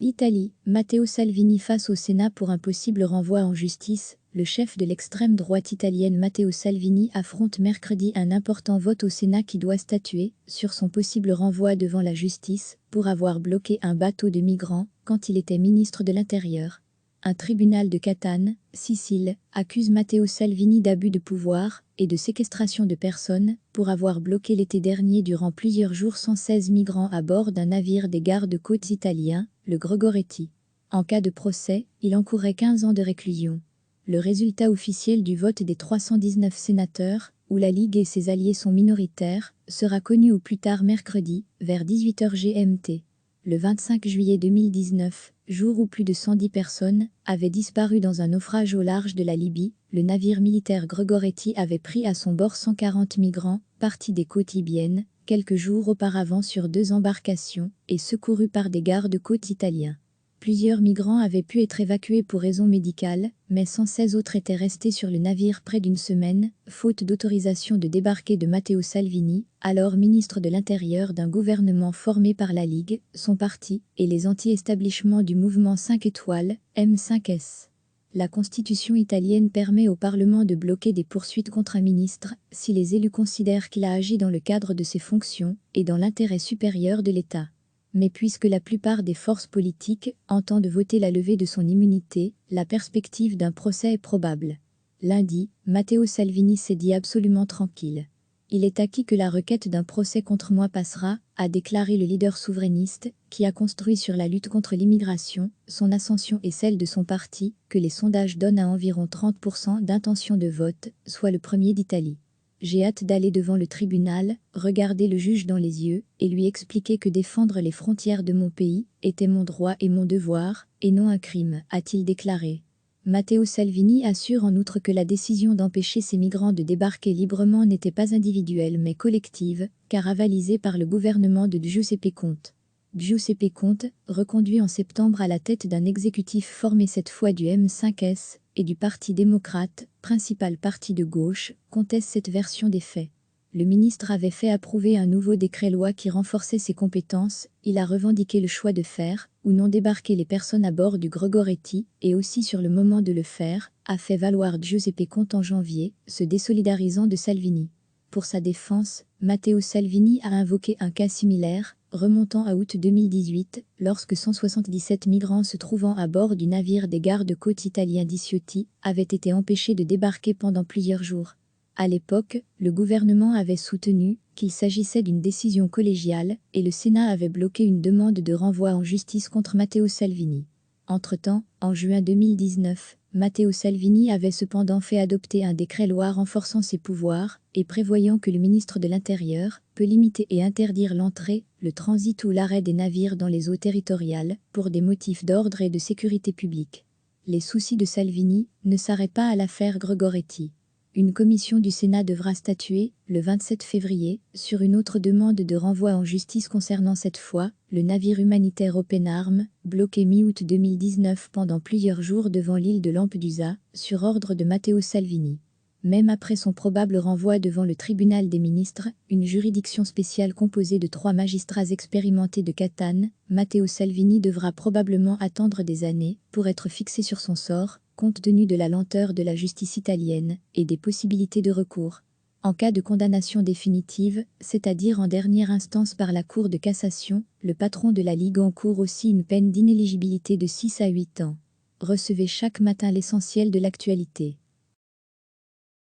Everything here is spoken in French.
Italie, Matteo Salvini face au Sénat pour un possible renvoi en justice. Le chef de l'extrême droite italienne Matteo Salvini affronte mercredi un important vote au Sénat qui doit statuer sur son possible renvoi devant la justice pour avoir bloqué un bateau de migrants quand il était ministre de l'Intérieur. Un tribunal de Catane, Sicile, accuse Matteo Salvini d'abus de pouvoir et de séquestration de personnes pour avoir bloqué l'été dernier durant plusieurs jours 116 migrants à bord d'un navire des gardes-côtes italiens, le Gregoretti. En cas de procès, il encourrait 15 ans de réclusion. Le résultat officiel du vote des 319 sénateurs, où la Ligue et ses alliés sont minoritaires, sera connu au plus tard mercredi, vers 18h GMT. Le 25 juillet 2019, jour où plus de 110 personnes avaient disparu dans un naufrage au large de la Libye, le navire militaire Gregoretti avait pris à son bord 140 migrants, partis des côtes libyennes, quelques jours auparavant sur 2 embarcations, et secourus par des gardes-côtes italiens. Plusieurs migrants avaient pu être évacués pour raisons médicales, mais 116 autres étaient restés sur le navire près d'une semaine, faute d'autorisation de débarquer de Matteo Salvini, alors ministre de l'Intérieur d'un gouvernement formé par la Ligue, son parti, et les anti-établissements du mouvement 5 étoiles, M5S. La Constitution italienne permet au Parlement de bloquer des poursuites contre un ministre si les élus considèrent qu'il a agi dans le cadre de ses fonctions et dans l'intérêt supérieur de l'État. Mais puisque la plupart des forces politiques entendent voter la levée de son immunité, la perspective d'un procès est probable. Lundi, Matteo Salvini s'est dit absolument tranquille. Il est acquis que la requête d'un procès contre moi passera, a déclaré le leader souverainiste, qui a construit sur la lutte contre l'immigration, son ascension et celle de son parti, que les sondages donnent à environ 30% d'intention de vote, soit le premier d'Italie. J'ai hâte d'aller devant le tribunal, regarder le juge dans les yeux et lui expliquer que défendre les frontières de mon pays était mon droit et mon devoir, et non un crime, a-t-il déclaré. Matteo Salvini assure en outre que la décision d'empêcher ces migrants de débarquer librement n'était pas individuelle mais collective, car avalisée par le gouvernement de Giuseppe Conte. Giuseppe Conte, reconduit en septembre à la tête d'un exécutif formé cette fois du M5S et du Parti démocrate, principal parti de gauche, conteste cette version des faits. Le ministre avait fait approuver un nouveau décret-loi qui renforçait ses compétences, il a revendiqué le choix de faire ou non débarquer les personnes à bord du Gregoretti et aussi sur le moment de le faire, a fait valoir Giuseppe Conte en janvier, se désolidarisant de Salvini. Pour sa défense, Matteo Salvini a invoqué un cas similaire, remontant à août 2018, lorsque 177 migrants se trouvant à bord du navire des gardes-côtes italiens Diciotti avaient été empêchés de débarquer pendant plusieurs jours. À l'époque, le gouvernement avait soutenu qu'il s'agissait d'une décision collégiale et le Sénat avait bloqué une demande de renvoi en justice contre Matteo Salvini. Entre-temps, en juin 2019, Matteo Salvini avait cependant fait adopter un décret-loi renforçant ses pouvoirs et prévoyant que le ministre de l'Intérieur peut limiter et interdire l'entrée, le transit ou l'arrêt des navires dans les eaux territoriales pour des motifs d'ordre et de sécurité publique. Les soucis de Salvini ne s'arrêtent pas à l'affaire Gregoretti. Une commission du Sénat devra statuer, le 27 février, sur une autre demande de renvoi en justice concernant cette fois le navire humanitaire Open Arms, bloqué mi-août 2019 pendant plusieurs jours devant l'île de Lampedusa, sur ordre de Matteo Salvini. Même après son probable renvoi devant le tribunal des ministres, une juridiction spéciale composée de 3 magistrats expérimentés de Catane, Matteo Salvini devra probablement attendre des années pour être fixé sur son sort, compte tenu de la lenteur de la justice italienne et des possibilités de recours. En cas de condamnation définitive, c'est-à-dire en dernière instance par la Cour de cassation, le patron de la Ligue encourt aussi une peine d'inéligibilité de 6 à 8 ans. Recevez chaque matin l'essentiel de l'actualité.